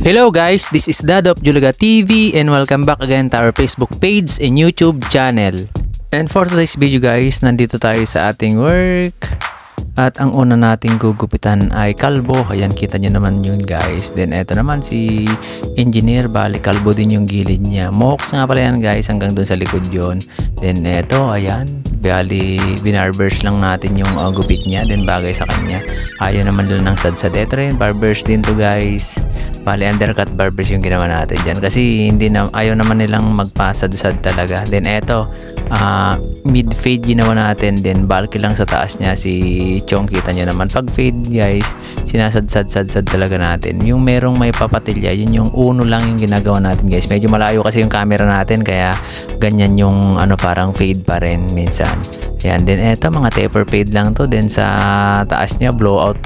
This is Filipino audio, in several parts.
Hello guys, this is Dad of Julaga TV and welcome back again to our Facebook page and YouTube channel. And for today's video guys, nandito tayo sa ating work. At ang una nating gugupitan ay kalbo. Ayan, kita nyo naman yun guys. Then eto naman si engineer, bali kalbo din yung gilid niya. Mohawks nga pala yan guys, hanggang dun sa likod yun. Then eto, ayan, bali binarbers lang natin yung gupit niya. Then bagay sa kanya, ayaw naman lang ng sadsad. Eto rin, barbers din to guys. Bali undercut barbers yung ginawa natin dyan. Kasi ayaw naman nilang magpasadsad talaga. Then eto, mid fade ginawa natin, then bulky lang sa taas niya si Chong, kita nyo naman. Pag fade guys, sinasadsad talaga natin. Yung merong may papatilya, yun yung uno lang yung ginagawa natin guys. Medyo malayo kasi yung camera natin, kaya ganyan yung parang fade pa rin minsan. Ayan, then eto mga taper fade lang to. Then sa taas niya blowout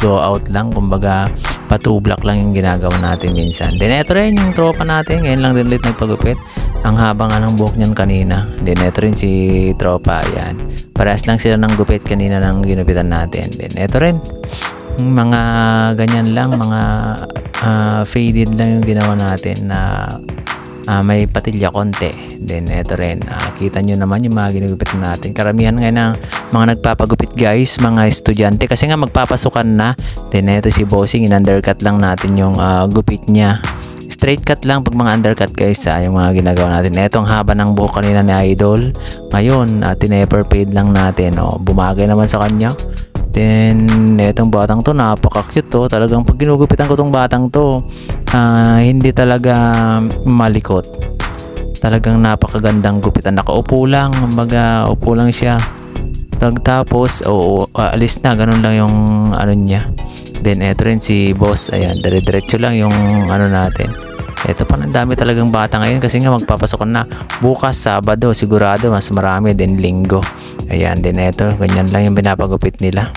lang, kumbaga pa 2 block lang yung ginagawa natin minsan. Then eto rin yung tropa natin, ngayon lang din ulit nagpagupit. Ang haba nga ng buhok niyan kanina. Then eto rin si tropa, ayan. Parehas lang sila ng gupit kanina ng ginupitan natin. Then eto rin, mga ganyan lang, mga faded lang yung ginawa natin na may patilya konti. Then eto rin, kita nyo naman yung mga ginugupit natin. Karamihan ngayon ng mga nagpapagupit guys, mga estudyante, kasi nga magpapasukan na. Then eto si Bossing, in-undercut lang natin yung gupit niya. Straight cut lang pag mga undercut guys, yung mga ginagawa natin. Eto ang haba ng buhok kanina ni Idol. Ngayon, tineper fade lang natin. Bumagay naman sa kanya. Then etong batang to, napaka-cute to. Talagang pag ginugupitan ko tong batang to, hindi talaga malikot. Talagang napakagandang gupitan. Nakaupo lang, kumbaga upo lang siya. Tapos alis na, ganun lang yung niya. Then eto rin si boss, ayan, dire-diretso lang yung natin. Eto pa, ang dami talagang bata ngayon kasi nga magpapasokan na. Bukas Sabado sigurado mas marami, then Linggo. Ayan, then eto, ganyan lang yung pinapagupit nila.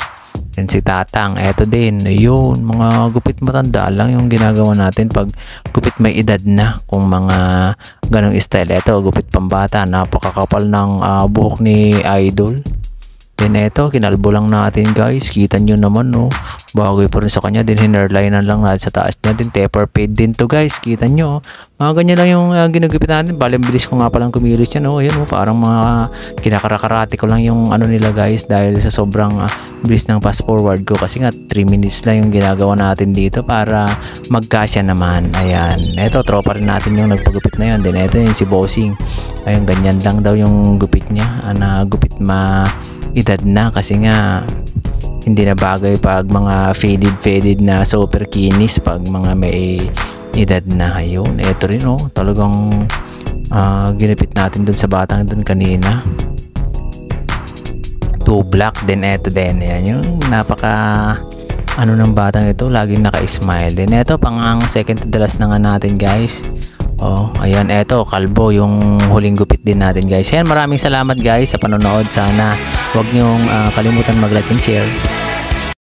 Then si Tatang, eto din, yun, mga gupit matanda lang yung ginagawa natin pag gupit may edad na. Kung mga ganong style, eto gupit pambata, napakakapal ng buhok ni Idol. Then eto, kinalbo lang natin guys, kita nyo naman bagay pa rin sa kanya. Then hairline lang natin sa taas niya. Then taper fade din to guys, kita nyo. Mga ganyan lang yung ginagupit natin. Bali, bilis ko nga palang kumilos yan. Ayan, parang mga kinakarakarate ko lang yung nila guys, dahil sa sobrang bilis ng fast forward ko. Kasi nga 3 minutes lang yung ginagawa natin dito para magkasya naman. Ayan, eto tropa rin natin yung nagpagupit na yun. Then eto yung si Bossing, ayun, ganyan lang daw yung gupit niya, gupit edad na, kasi nga hindi na bagay pag mga faded na super kinis pag mga may edad na. Ayun, eto rin talagang ginupit natin dun sa batang dun kanina, 2 block. Then eto din, ayan, yung napaka ng batang ito, laging naka-smile. Then eto pang ang second to the last na nga natin guys. Ayan, eto kalbo yung huling gupit din natin guys. Ayan, maraming salamat guys sa panonood. Sana huwag nyong kalimutan mag-like and share.